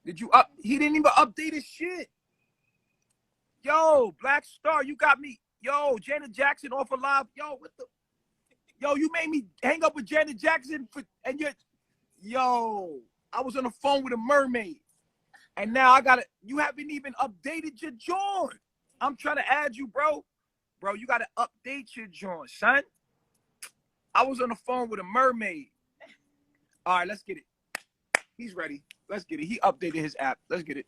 Did you up? He didn't even update his shit. Yo, Black Star, you got me. Yo, Janet Jackson off of live. Yo, what the? Yo, you made me hang up with Janet Jackson and you're. Yo, I was on the phone with a mermaid, and now I gotta. You haven't even updated your joint. I'm trying to add you, bro. Bro, you gotta update your joint, son. I was on the phone with a mermaid. All right, let's get it. He's ready. Let's get it. He updated his app. Let's get it.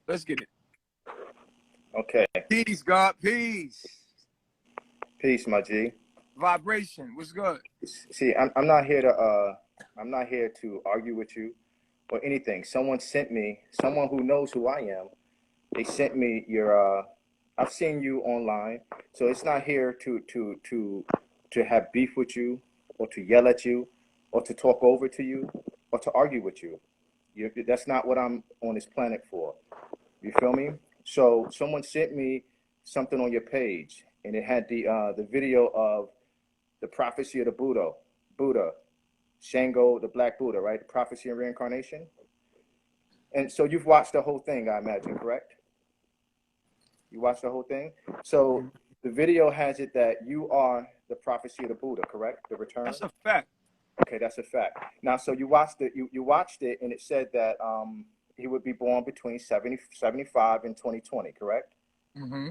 Let's get it. Okay. Peace, God. Peace. Peace, my G. Vibration. What's good? See, I'm not here to argue with you or anything. Someone sent me, someone who knows who I am. They sent me your. I've seen you online, so it's not here to have beef with you or to yell at you or to talk over to you or to argue with you. That's not what I'm on this planet for. You feel me? So someone sent me something on your page, and it had the video of the prophecy of the Buddha, Shango, the Black Buddha, right? The prophecy and reincarnation. And so you've watched the whole thing, I imagine, correct? You watched the whole thing? So the video has it that you are the prophecy of the Buddha, correct? The return? That's a fact. Okay, that's a fact. Now, so you watched it, you watched it, and it said that he would be born between 75 and 2020, correct? Mm-hmm.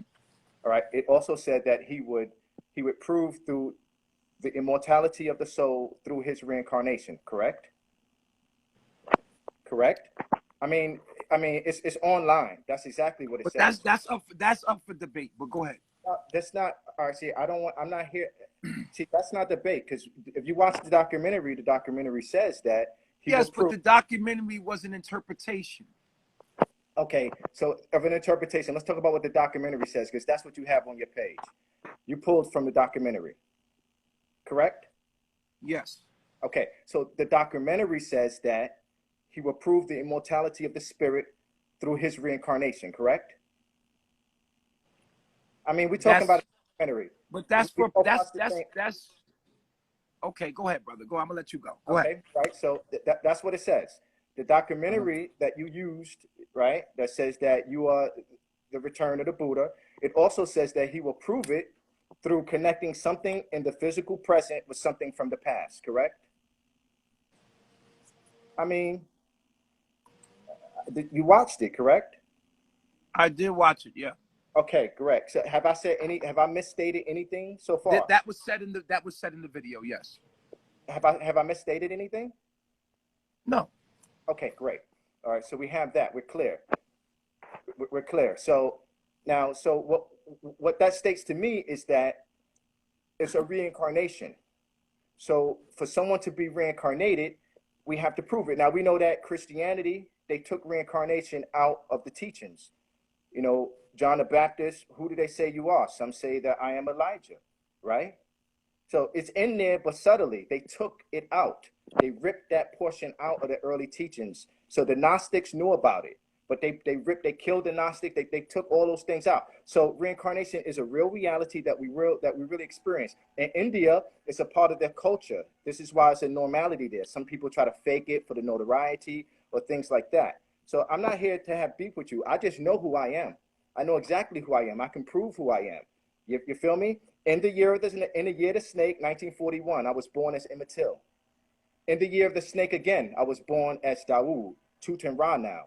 All right. It also said that he would prove through the immortality of the soul through his reincarnation, correct? Correct? I mean, it's online. That's exactly what it says. That's up for debate. But go ahead. That's not. All right. See, I'm not here. See, that's not debate, because if you watch the documentary says that yes, but the documentary was an interpretation. Okay, so of an interpretation, let's talk about what the documentary says, because that's what you have on your page. You pulled from the documentary, correct? Yes. Okay, so the documentary says that he will prove the immortality of the spirit through his reincarnation, correct? I mean, we're talking about a documentary. But that's okay. Go ahead, brother. Go. I'm gonna let you go. Go ahead. Right. So that's what it says. The documentary that you used, right, that says that you are the return of the Buddha. It also says that he will prove it through connecting something in the physical present with something from the past, correct? I mean, you watched it, correct? I did watch it, yeah. Okay, correct. So have I misstated anything so far? That was said in the video, yes. Have I misstated anything? No. Okay, great. All right, so we have that. We're clear. We're clear. So now, so what that states to me is that it's a reincarnation. So for someone to be reincarnated, we have to prove it. Now, we know that Christianity, they took reincarnation out of the teachings. You know, John the Baptist, who do they say you are? Some say that I am Elijah, right? So it's in there, but subtly, they took it out. They ripped that portion out of the early teachings. So the Gnostics knew about it, but they killed the Gnostic. They took all those things out. So reincarnation is a real reality that we really experience. In India, it's a part of their culture. This is why it's a normality there. Some people try to fake it for the notoriety or things like that. So I'm not here to have beef with you. I just know who I am. I know exactly who I am. I can prove who I am. You feel me? In the year of the snake, 1941, I was born as Emmitt. In the year of the snake again, I was born as Dawood, Tut and Ra now.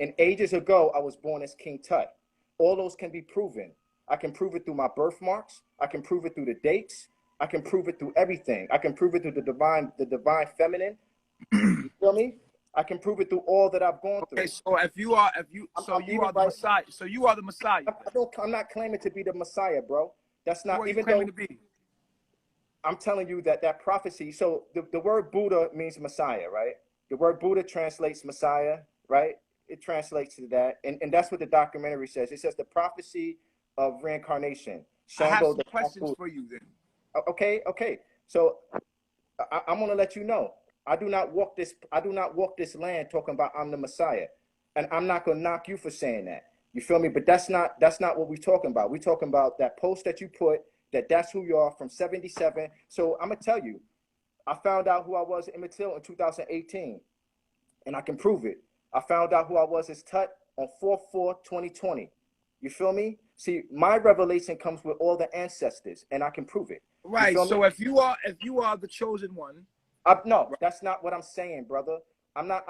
And ages ago, I was born as King Tut. All those can be proven. I can prove it through my birthmarks. I can prove it through the dates. I can prove it through everything. I can prove it through the divine feminine. You feel me? I can prove it through all that I've gone through. Okay, so you are the Messiah. So you are the Messiah. I'm not claiming to be the Messiah, bro. That's not. Who are you even claiming though to be? I'm telling you that prophecy. So the word Buddha means Messiah, right? The word Buddha translates Messiah, right? It translates to that, and that's what the documentary says. It says the prophecy of reincarnation. Shango, I have some questions for you then. Okay. So I'm gonna let you know. I do not walk this land talking about I'm the Messiah, and I'm not gonna knock you for saying that. You feel me? But that's not what we're talking about. We're talking about that post that you put, that's who you are from 77. So I'm gonna tell you, I found out who I was in Emmitt in 2018, and I can prove it. I found out who I was as Tut on 4/4/2020. You feel me? See, my revelation comes with all the ancestors, and I can prove it. You Right. feel me? So if you are the chosen one, No, right? that's not what I'm saying, brother. I'm not.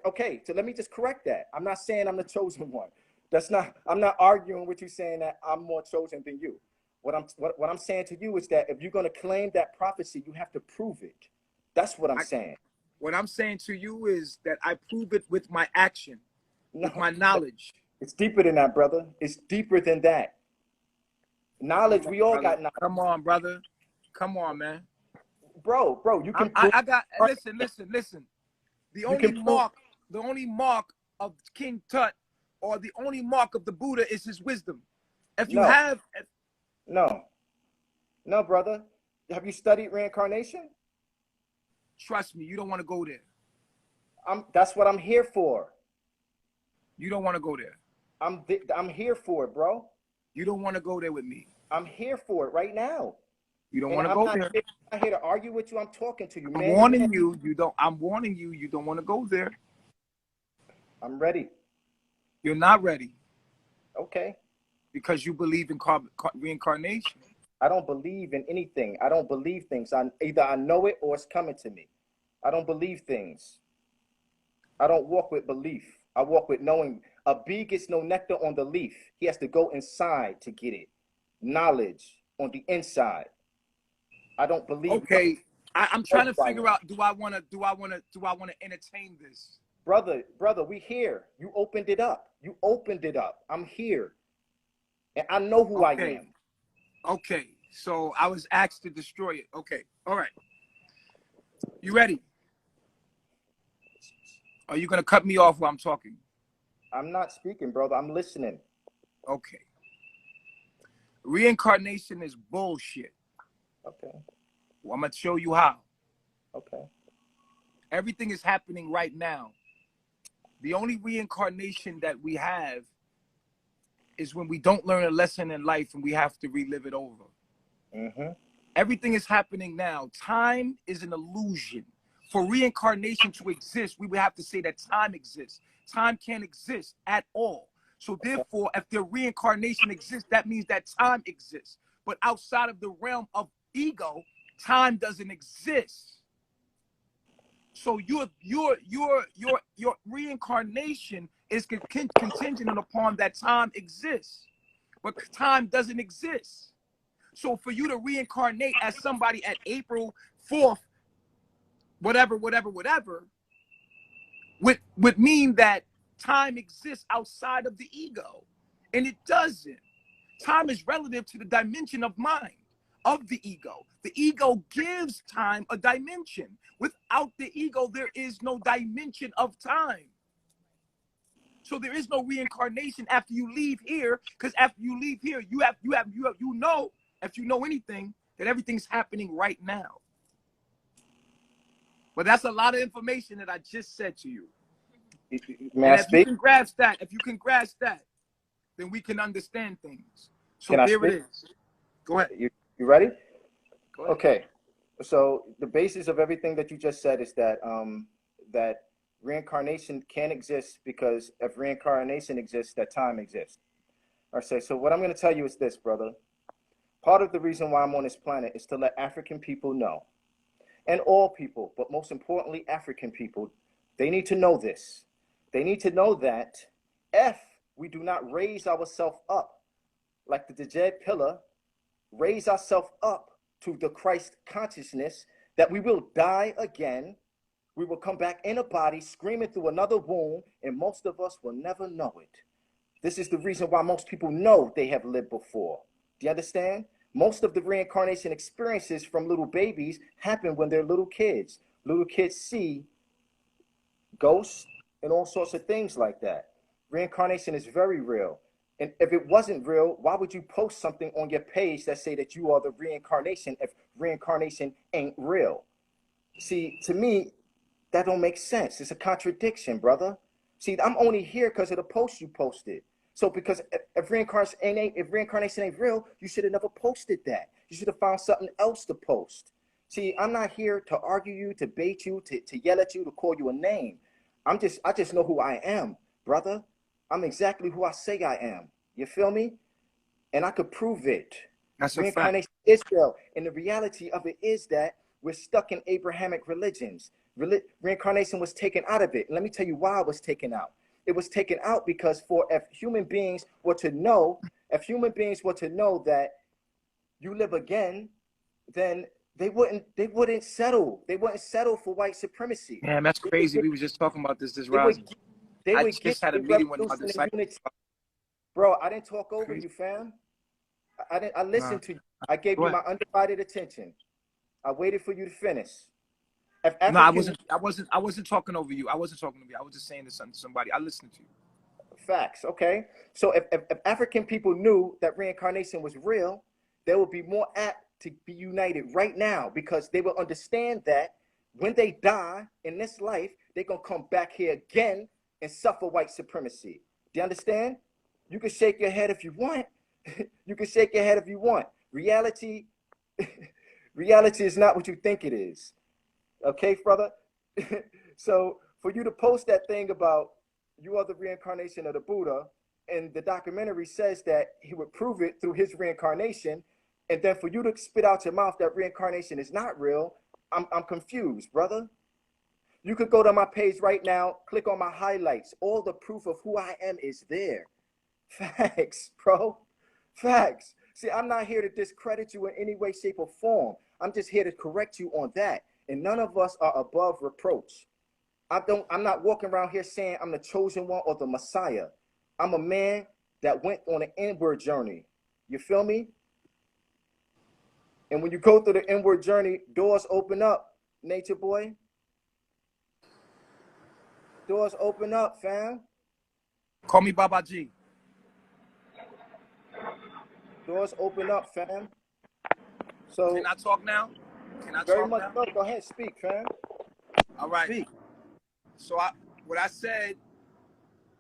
Okay, so let me just correct that. I'm not saying I'm the chosen one. That's not. I'm not arguing with you saying that I'm more chosen than you. What I'm saying to you is that if you're going to claim that prophecy, you have to prove it. That's what I'm saying. What I'm saying to you is that I prove it with my action, with No, my knowledge. it's deeper than that, brother. It's deeper than that. Knowledge. Come on, We all brother. got knowledge, Come on, brother. Come on, man. bro. Bro, you can I, prove. I got. Listen. The You only can prove. mark of King Tut, or the only mark of the Buddha, is his wisdom. If you No, have, no, no, brother. Have you studied reincarnation? trust me, you don't want to go there. That's what I'm here for. You don't want to go there. I'm here for it, bro. You don't want to go there with me. I'm here for it right now. You don't And want to I'm go not there. here, I'm not here to argue with you. I'm talking to you, I'm man to man. warning you. You don't. I'm warning you. You don't want to go there. I'm ready. You're not ready Okay. because you believe in reincarnation. I don't believe in anything. I don't believe things. Either I know it or it's coming to me. I don't believe things. I don't walk with belief. I walk with knowing. A bee gets no nectar on the leaf. He has to go inside to get it. Knowledge on the inside. I don't believe. Okay, I'm Know trying to who I figure am. out. Do I want to entertain this? Brother, we here. You opened it up. You opened it up. I'm here. And I know who I Okay. am. Okay. So I was asked to destroy it. Okay. All right. You ready? Are you gonna cut me off while I'm talking? I'm not speaking, brother. I'm listening. Okay. Reincarnation is bullshit. Okay. Well, I'm gonna show you how. Okay. Everything is happening right now. The only reincarnation that we have is when we don't learn a lesson in life and we have to relive it over. Mm-hmm. Everything is happening now. Time is an illusion. For reincarnation to exist, we would have to say that time exists. Time can't exist at all. So therefore, if the reincarnation exists, that means that time exists. But outside of the realm of ego, time doesn't exist. So your reincarnation is contingent upon that time exists, but time doesn't exist. So for you to reincarnate as somebody at April 4th, whatever, would mean that time exists outside of the ego, and it doesn't. Time is relative to the dimension of mind, of the ego. The ego gives time a dimension. Without the ego, there is no dimension of time. So there is no reincarnation after you leave here, because after you leave here, you know, if you know anything, that everything's happening right now. But that's a lot of information that I just said to you. May I And if you speak? can grasp that, then we can understand things. So Can I there it speak? is. Go ahead. You ready? Go ahead. Okay. So the basis of everything that you just said is that that reincarnation can exist because if reincarnation exists, that time exists. All right. So what I'm going to tell you is this, brother. Part of the reason why I'm on this planet is to let African people know, and all people, but most importantly, African people, they need to know this. They need to know that if we do not raise ourselves up like the dead pillar, raise ourselves up to the Christ consciousness, that we will die again. We will come back in a body, screaming through another womb, and most of us will never know it. This is the reason why most people know they have lived before. Do you understand? Most of the reincarnation experiences from little babies happen when they're little kids. Little kids see ghosts and all sorts of things like that. Reincarnation is very real. And if it wasn't real, why would you post something on your page that say that you are the reincarnation if reincarnation ain't real? See, to me, that don't make sense. It's a contradiction, brother. See, I'm only here because of the post you posted. So because if reincarnation ain't real, you should have never posted that. You should have found something else to post. See, I'm not here to argue you, to bait you, to yell at you, to call you a name. I just know who I am, brother. I'm exactly who I say I am. You feel me? And I could prove it. That's a fact. Reincarnation is real. And the reality of it is that we're stuck in Abrahamic religions. Reincarnation was taken out of it. And let me tell you why it was taken out. It was taken out because if human beings were to know, that you live again, then they wouldn't settle. They wouldn't settle for white supremacy. Man, that's crazy. We were just talking about this They would, rising. they I would get just had a the meeting with my revolution and disciples. unity. Bro, I didn't talk over Crazy. you, fam. I listened to you. I gave Go you ahead. my undivided attention. I waited for you to finish. If No, I African wasn't talking over you. I wasn't talking to you. I was just saying this to somebody. I listened to you. facts, okay? So if African people knew that reincarnation was real, they would be more apt to be united right now because they will understand that when they die in this life, they're going to come back here again and suffer white supremacy. Do you understand? You can shake your head if you want. You can shake your head if you want. Reality is not what you think it is. Okay, brother? So for you to post that thing about you are the reincarnation of the Buddha, and the documentary says that he would prove it through his reincarnation, and then for you to spit out your mouth that reincarnation is not real, I'm confused, brother. You could go to my page right now, click on my highlights. All the proof of who I am is there. Facts, bro. Facts. See, I'm not here to discredit you in any way, shape, or form. I'm just here to correct you on that. And none of us are above reproach. I'm not walking around here saying I'm the chosen one or the Messiah. I'm a man that went on an inward journey. You feel me? And when you go through the inward journey, doors open up, nature boy. Doors open up, fam. Call me Baba G. Doors open up, fam. So Can I talk now? Can I very talk much now? so. Go ahead, speak, fam. All right. Speak. So what I said,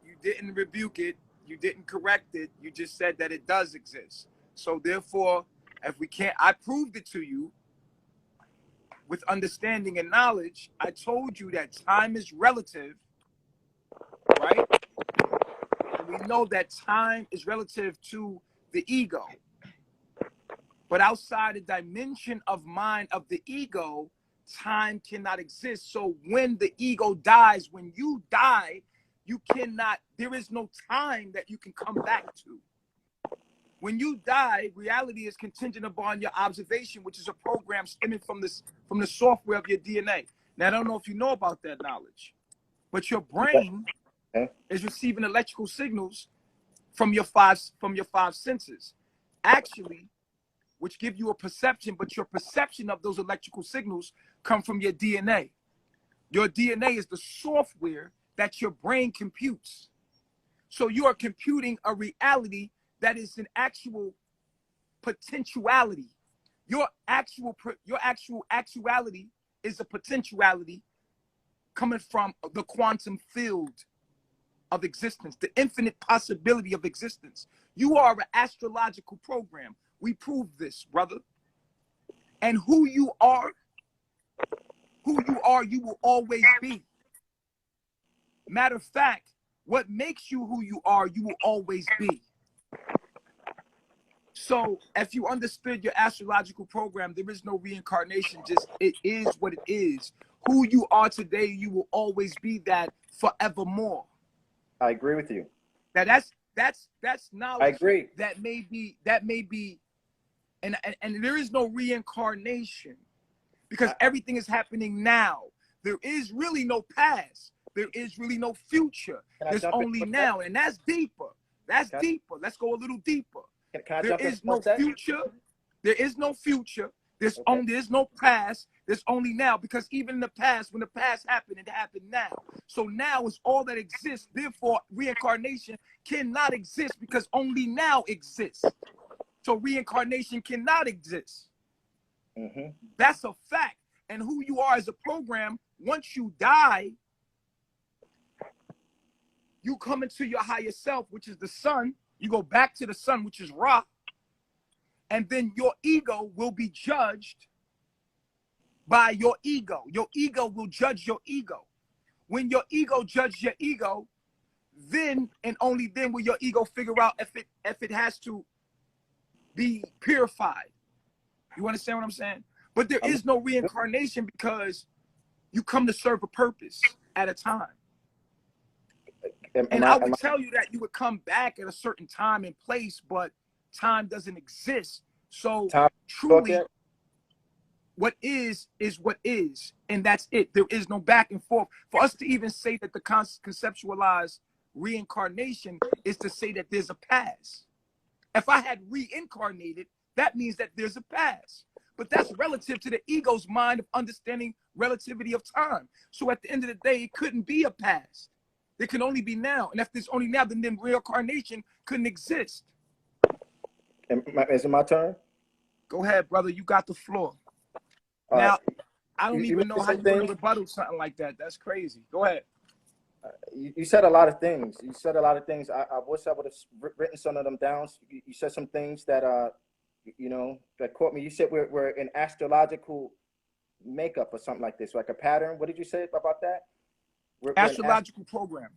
you didn't rebuke it, you didn't correct it, you just said that it does exist. So therefore, if we can't, I proved it to you with understanding and knowledge. I told you that time is relative, right? And we know that time is relative to the ego. But outside the dimension of mind of the ego, time cannot exist. So when the ego dies, when you die, you cannot, there is no time that you can come back to. When you die, reality is contingent upon your observation, which is a program stemming from the software of your DNA. Now, I don't know if you know about that knowledge, but your brain is receiving electrical signals from your five senses, actually, which give you a perception, but your perception of those electrical signals come from your DNA. Your DNA is the software that your brain computes. So you are computing a reality that is an actual potentiality. Your actual actuality is a potentiality coming from the quantum field of existence, the infinite possibility of existence. You are an astrological program. We proved this, brother. And who you are, you will always be. Matter of fact, what makes you who you are, you will always be. So if you understood your astrological program, there is no reincarnation, just it is what it is. Who you are today, you will always be that forevermore. I agree with you. Now that's knowledge. I agree. That may be, and there is no reincarnation because everything is happening now. There is really no past. There is really no future. There's only now, and that's deeper. That's deeper. Let's go a little deeper. There is no future. There is no future. There's no past. There's only now, because even in the past, when the past happened, it happened now. So now is all that exists. Therefore, reincarnation cannot exist because only now exists. So reincarnation cannot exist. That's a fact. And who you are as a program, once you die, you come into your higher self, which is the sun. You go back to the sun, which is Ra. And then your ego will be judged by your ego. Your ego will judge your ego. When your ego judges your ego, then and only then will your ego figure out if it has to be purified. You understand what I'm saying? But there is no reincarnation because you come to serve a purpose at a time. And I would tell you that you would come back at a certain time and place, but time doesn't exist. So truly, what is what is, and that's it. There is no back and forth. For us to even say that the conceptualized reincarnation is to say that there's a past. If I had reincarnated, that means that there's a past. But that's relative to the ego's mind of understanding relativity of time. So at the end of the day, it couldn't be a past. There can only be now. And if there's only now, then reincarnation couldn't exist. Is it my turn? Go ahead, brother. You got the floor. Now, I don't even know how you're going to rebuttal something like that. That's crazy. Go ahead. You said a lot of things. You said a lot of things. I wish I would have written some of them down. You said some things that, you know, that caught me. You said we're in astrological makeup or something like this, like a pattern. What did you say about that? Astrological program.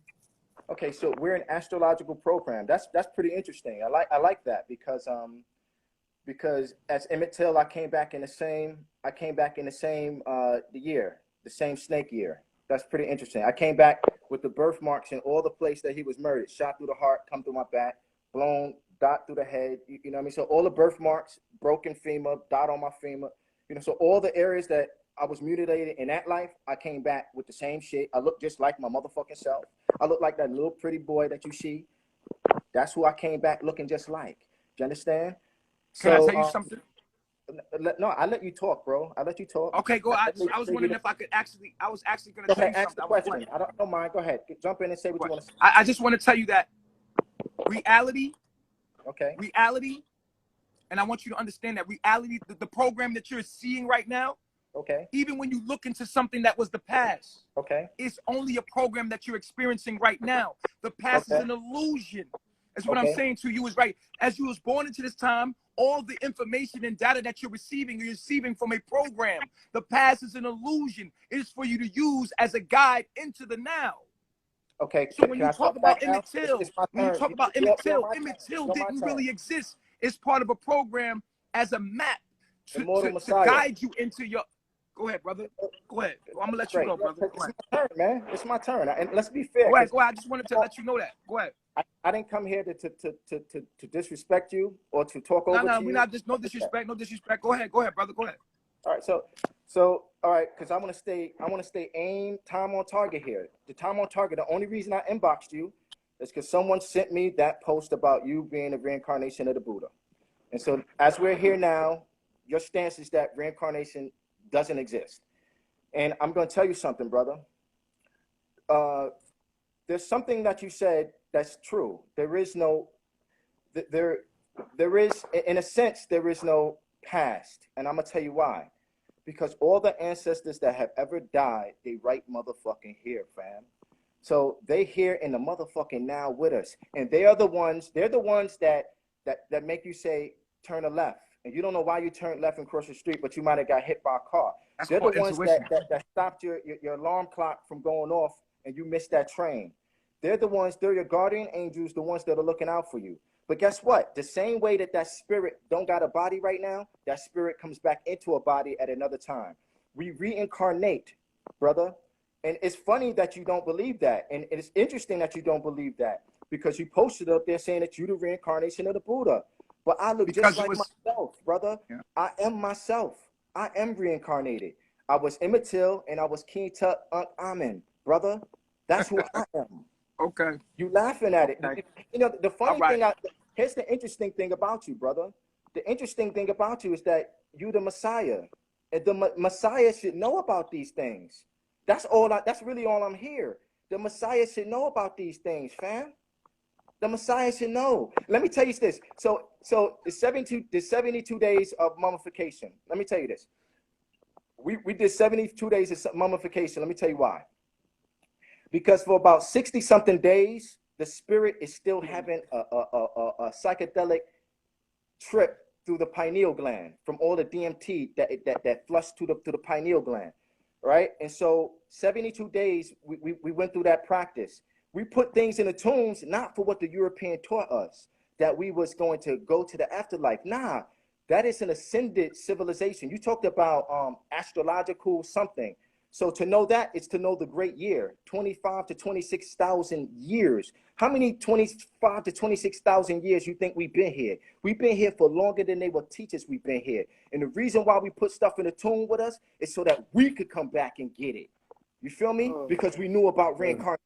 Okay, so we're an astrological program. That's pretty interesting. I like that because as Emmitt Till, I came back in the same year, the same snake year. That's pretty interesting. I came back with the birthmarks in all the place that he was murdered, shot through the heart, come through my back, blown, dot through the head. You know what I mean? So all the birthmarks, broken femur, dot on my femur. You know, so all the areas that I was mutilated in that life, I came back with the same shit. I look just like my motherfucking self. I look like that little pretty boy that you see. That's who I came back looking just like. Do you understand? Can I tell you something? No, I let you talk, bro. I let you talk. Okay, go. I was wondering if I could actually. I was actually going to tell you ask something. the question. I don't mind. Go ahead. Jump in and say what you want to say. I just want to tell you that reality. Okay. Reality, and I want you to understand that reality, the program that you're seeing right now. Okay. Even when you look into something that was the past. Okay. It's only a program that you're experiencing right now. The past is an illusion. That's what I'm saying to you is right. As you was born into this time, all the information and data that you're receiving from a program. The past is an illusion. It is for you to use as a guide into the now. Okay. So when you talk about Emmitt Till, Emmitt Till didn't really exist. It's part of a program as a map to guide you into your. Go ahead, brother. Go ahead. I'm gonna let you go, brother. Go ahead. It's my turn, man. It's my turn. And let's be fair. Go ahead. I just wanted to let you know that. Go ahead. I didn't come here to disrespect you or to talk over to you. We're not just no disrespect. Go ahead, brother. Go ahead. All right, so all right, because I want to stay aim time on target here. The time on target. The only reason I inboxed you is because someone sent me that post about you being a reincarnation of the Buddha. And so as we're here now, your stance is that reincarnation doesn't exist. And I'm going to tell you something, brother. There's something that you said that's true. There is, in a sense, there is no past. And I'm going to tell you why. Because all the ancestors that have ever died, they right motherfucking here, fam. So they here in the motherfucking now with us. And they're the ones that make you say, turn a left. And you don't know why you turned left and crossed the street, but you might have got hit by a car. They're the ones that stopped your alarm clock from going off and you missed that train. They're your guardian angels, the ones that are looking out for you. But guess what? The same way that spirit don't got a body right now, that spirit comes back into a body at another time. We reincarnate, brother. And it's funny that you don't believe that. And it's interesting that you don't believe that because you posted up there saying that you're the reincarnation of the Buddha. But I look just like myself, brother. Yeah. I am myself. I am reincarnated. I was Emmitt Till and I was King Tut and Emmitt, brother. That's who I am. Okay. You laughing at it. Okay. You know, the funny thing, here's the interesting thing about you, brother. The interesting thing about you is that you the Messiah. And the Messiah should know about these things. That's really all I'm here. The Messiah should know about these things, fam. The Messiah should know. Let me tell you this. So the 72 days of mummification. Let me tell you this. We did 72 days of mummification. Let me tell you why. Because for about 60-something days, the spirit is still having a psychedelic trip through the pineal gland from all the DMT that flushed to the pineal gland. right? And so 72 days, we went through that practice. We put things in the tombs, not for what the European taught us, that we was going to go to the afterlife. Nah, that is an ascended civilization. You talked about astrological something. So to know that is to know the great year, 25 to 26,000 years. How many 25 to 26,000 years you think we've been here? We've been here for longer than they will teach us we've been here. And the reason why we put stuff in the tomb with us is so that we could come back and get it. You feel me? Because we knew about reincarnation.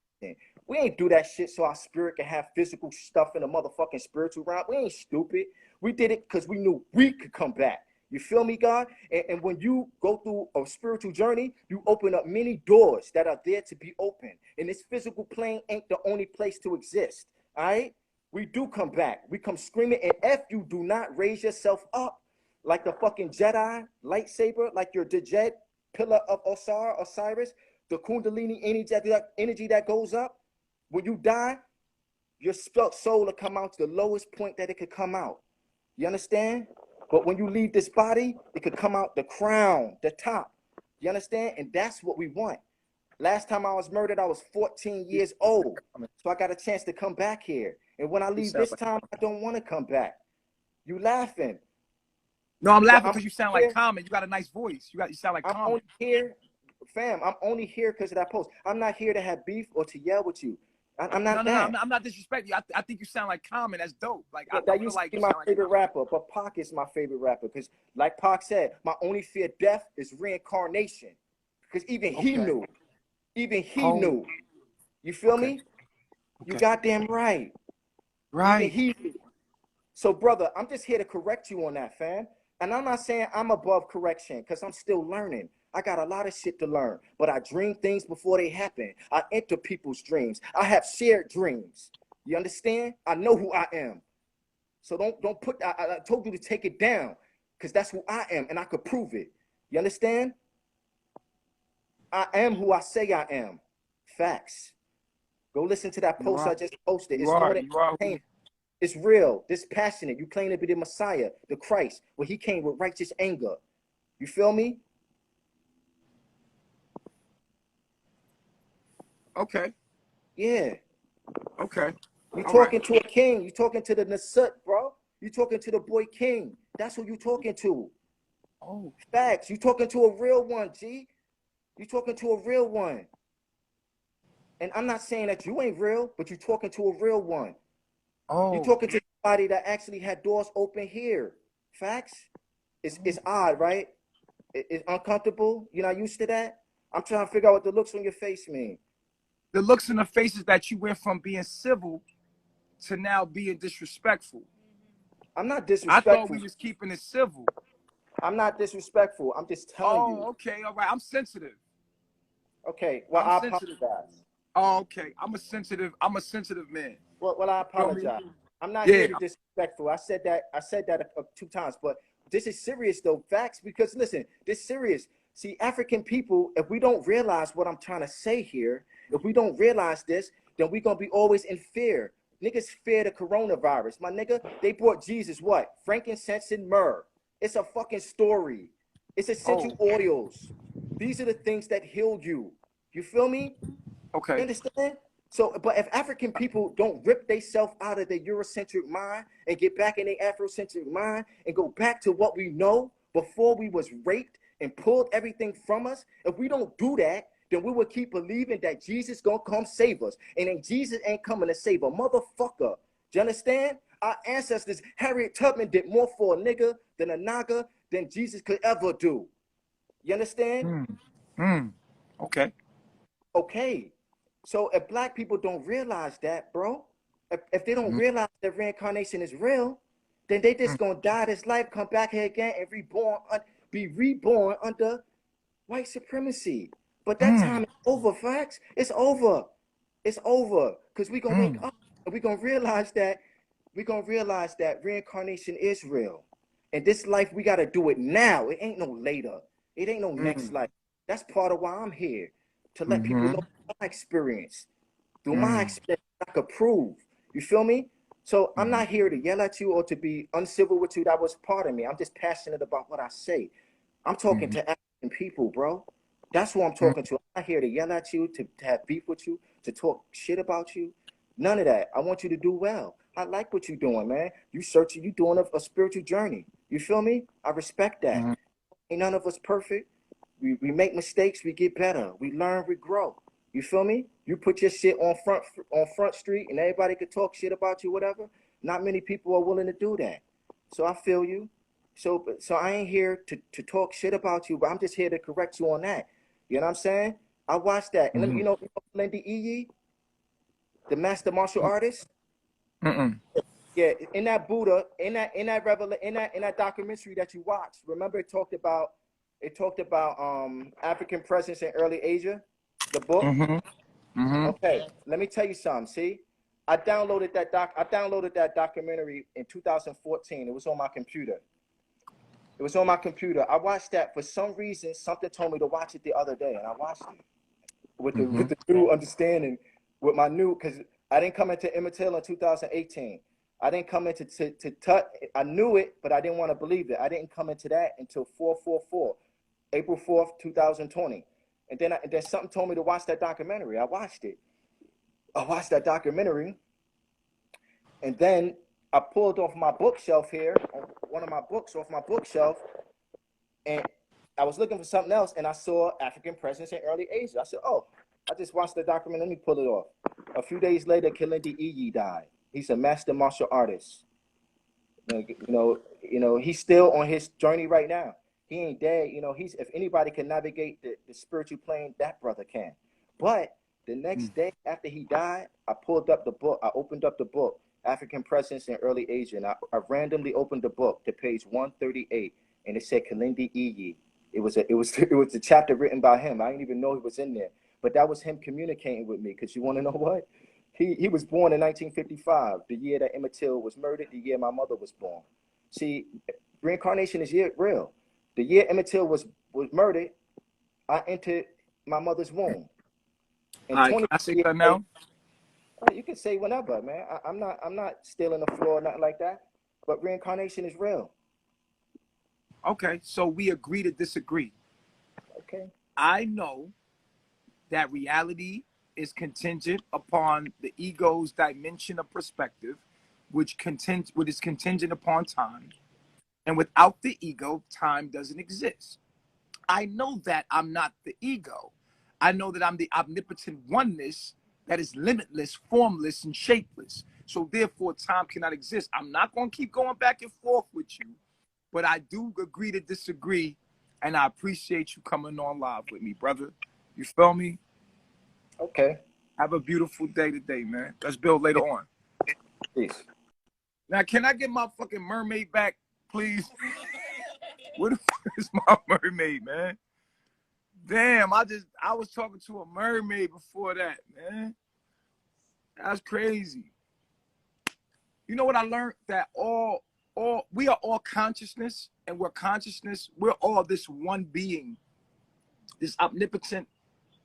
We ain't do that shit so our spirit can have physical stuff in the motherfucking spiritual realm. We ain't stupid. We did it because we knew we could come back. You feel me, God? And when you go through a spiritual journey, you open up many doors that are there to be open. And this physical plane ain't the only place to exist. All right? We do come back. We come screaming. And if you do not raise yourself up like the fucking Jedi lightsaber, like your Djed pillar of Osiris, the Kundalini energy that goes up, when you die, your soul will come out to the lowest point that it could come out. You understand? But when you leave this body, it could come out the crown, the top. You understand? And that's what we want. Last time I was murdered, I was 14 years old. So I got a chance to come back here. And when I leave this time, I don't want to come back. You laughing? No, I'm laughing because you sound like Common. You got a nice voice. You sound like Common. I'm only here, fam. I'm only here because of that post. I'm not here to have beef or to yell with you. I'm not that. No, I'm not disrespecting you. I think you sound like Common. That's dope. Like yeah, that used to be my favorite rapper, but Pac is my favorite rapper because, like Pac said, my only fear of death is reincarnation. Because even he knew. Even he knew. You feel me? You goddamn right. Right. Even he knew. So, brother, I'm just here to correct you on that, fam. And I'm not saying I'm above correction because I'm still learning. I got a lot of shit to learn, but I dream things before they happen. I enter people's dreams. I have shared dreams. You understand? I know who I am. So don't put, I told you to take it down because that's who I am and I could prove it. You understand? I am who I say I am. Facts. Go listen to that post I just posted. It's more than pain. It's real. It's passionate. You claim to be the Messiah, the Christ, where he came with righteous anger. You feel me? Okay. Yeah. Okay. You talking to a king. You talking to the Nasut, bro. You talking to the boy king. That's who you talking to. Oh. Facts. You talking to a real one, G. You talking to a real one. And I'm not saying that you ain't real, but you talking to a real one. Oh. You talking to somebody that actually had doors open here. Facts. It's odd, right? It's uncomfortable. You're not used to that. I'm trying to figure out what the looks on your face mean. The looks in the faces that you went from being civil to now being disrespectful. I'm not disrespectful. I thought we was keeping it civil. I'm not disrespectful. I'm just telling you. Oh, okay, all right. I'm sensitive. Okay, well, I apologize. Oh, okay. I'm a sensitive man. Well, I apologize. I'm not here to be disrespectful. I said that 2 times, but this is serious though, facts, because listen, this is serious. See, African people, if we don't realize what I'm trying to say here, if we don't realize this, then we're going to be always in fear. Niggas fear the coronavirus. My nigga, they brought Jesus what? Frankincense and myrrh. It's a fucking story. It's essential oils. These are the things that healed you. You feel me? Okay. You understand? So, but if African people don't rip themselves out of their Eurocentric mind and get back in their Afrocentric mind and go back to what we know before we was raped and pulled everything from us, if we don't do that, then we will keep believing that Jesus gonna come save us. And then Jesus ain't coming to save a motherfucker. Do you understand? Our ancestors, Harriet Tubman did more for a nigga than a naga than Jesus could ever do. You understand? Okay. Okay. So if black people don't realize that, bro, if they don't realize that reincarnation is real, then they just gonna die this life, come back here again and be reborn under white supremacy. But that time is over, facts. It's over. It's over. Because we're gonna wake up and we're gonna realize that reincarnation is real. And this life, we gotta do it now. It ain't no later. It ain't no next life. That's part of why I'm here. To let people know my experience. Through my experience, I could prove. You feel me? So I'm not here to yell at you or to be uncivil with you. That was part of me. I'm just passionate about what I say. I'm talking to African people, bro. That's who I'm talking to. I'm not here to yell at you, to have beef with you, to talk shit about you. None of that. I want you to do well. I like what you're doing, man. You searching, you doing a spiritual journey. You feel me? I respect that. Mhm. Ain't none of us perfect. We make mistakes, we get better. We learn, we grow. You feel me? You put your shit on front street and everybody could talk shit about you, whatever. Not many people are willing to do that. So I feel you. So I ain't here to talk shit about you, but I'm just here to correct you on that. You know what I'm saying? I watched that. And then, Mhm. you know Lindy Iyi, the master martial artist? Mm-mm. Yeah, in that Buddha, in that documentary that you watched, remember it talked about African presence in early Asia, the book. Mhm. Mhm. Okay, let me tell you something. See, I downloaded that documentary in 2014. It was on my computer. It was on my computer. I watched that for some reason. Something told me to watch it the other day, and I watched it with Mhm. the new understanding, with my new, because I didn't come into Emmitt in 2018. I didn't come into to Tut. I knew it, but I didn't want to believe it. I didn't come into that until 444, April 4th, 2020. And then something told me to watch that documentary. I watched it. I watched that documentary, and then I pulled off my bookshelf here, one of my books off my bookshelf, and I was looking for something else, and I saw African presence in early Asia. I said, "Oh, I just watched the document. Let me pull it off." A few days later, Kalindi Iyi died. He's a master martial artist. He's still on his journey right now. He ain't dead. He's, if anybody can navigate the spiritual plane, that brother can. But the next day after he died, I pulled up the book. I opened up the book, African Presence in Early Asia, and I randomly opened the book to page 138, and it said Kalindi Iyi. It was the chapter written by him. I didn't even know he was in there, but that was him communicating with me. Because you want to know what? He was born in 1955, the year that Emmett Till was murdered, the year my mother was born. See, reincarnation is real. The year Emmett Till was murdered, I entered my mother's womb. All And right, can 20 I say years that later, now? you can say whenever, man. I'm not stealing the floor, nothing like that. But reincarnation is real. Okay, so we agree to disagree. Okay. I know that reality is contingent upon the ego's dimension of perspective, which is contingent upon time. And without the ego, time doesn't exist. I know that I'm not the ego. I know that I'm the omnipotent oneness that is limitless, formless, and shapeless. So therefore, time cannot exist. I'm not going to keep going back and forth with you, but I do agree to disagree, and I appreciate you coming on live with me, brother. You feel me? Okay. Have a beautiful day today, man. Let's build later on. Peace. Now, can I get my fucking mermaid back, please? Where the fuck is my mermaid, man? Damn, I was talking to a mermaid before that, man. That's crazy. You know what I learned? That all we are all consciousness, and we're consciousness. We're all this one being, this omnipotent,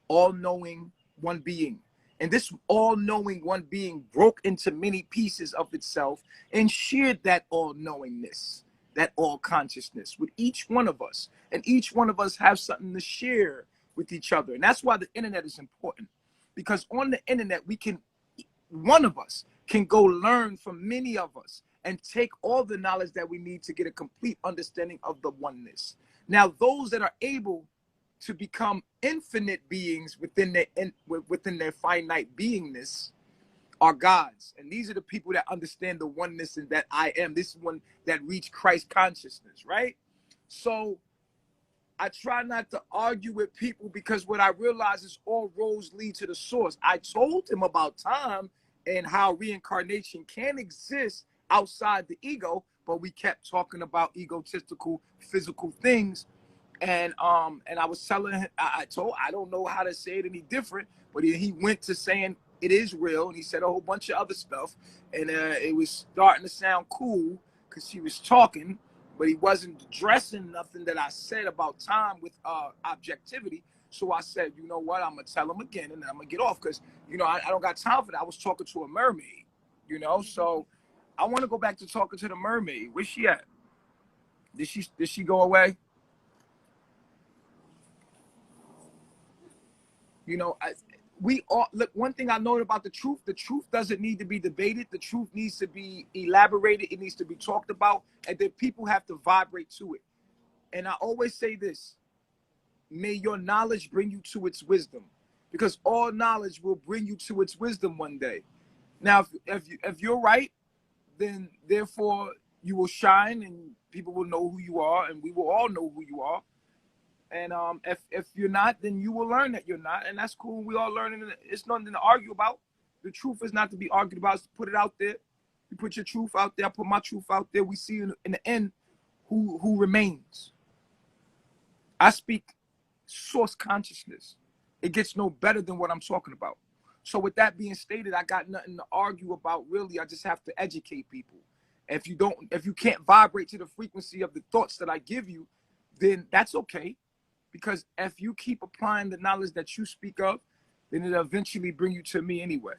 all-knowing one being. And this all-knowing one being broke into many pieces of itself and shared that all-knowingness, that all-consciousness with each one of us. And each one of us have something to share with each other. And that's why the internet is important. Because on the internet, one of us can go learn from many of us and take all the knowledge that we need to get a complete understanding of the oneness. Now, those that are able to become infinite beings within their finite beingness are gods. And these are the people that understand the oneness and that I am. This is one that reach Christ consciousness, right? So I try not to argue with people, because what I realize is all roads lead to the source. I told him about time and how reincarnation can exist outside the ego, but we kept talking about egotistical physical things. And I was telling him, I don't know how to say it any different, but he went to saying it is real, and he said a whole bunch of other stuff, and it was starting to sound cool because he was talking, but he wasn't addressing nothing that I said about time with objectivity. So I said, you know what, I'm gonna tell him again, and then I'm gonna get off, because I don't got time for that. I was talking to a mermaid, so I want to go back to talking to the mermaid. Where's she at? Did she go away? You know, we all look. One thing I know about the truth doesn't need to be debated. The truth needs to be elaborated. It needs to be talked about, and then people have to vibrate to it. And I always say this: may your knowledge bring you to its wisdom, because all knowledge will bring you to its wisdom one day. Now, if you're right, then therefore you will shine, and people will know who you are, and we will all know who you are. And if you're not, then you will learn that you're not, and that's cool. We all learning. It's nothing to argue about. The truth is not to be argued about. It's to put it out there. You put your truth out there. I put my truth out there. We see in the end who remains. I speak source consciousness. It gets no better than what I'm talking about. So with that being stated, I got nothing to argue about. Really, I just have to educate people. If you can't vibrate to the frequency of the thoughts that I give you, then that's okay. Because if you keep applying the knowledge that you speak of, then it'll eventually bring you to me anyway.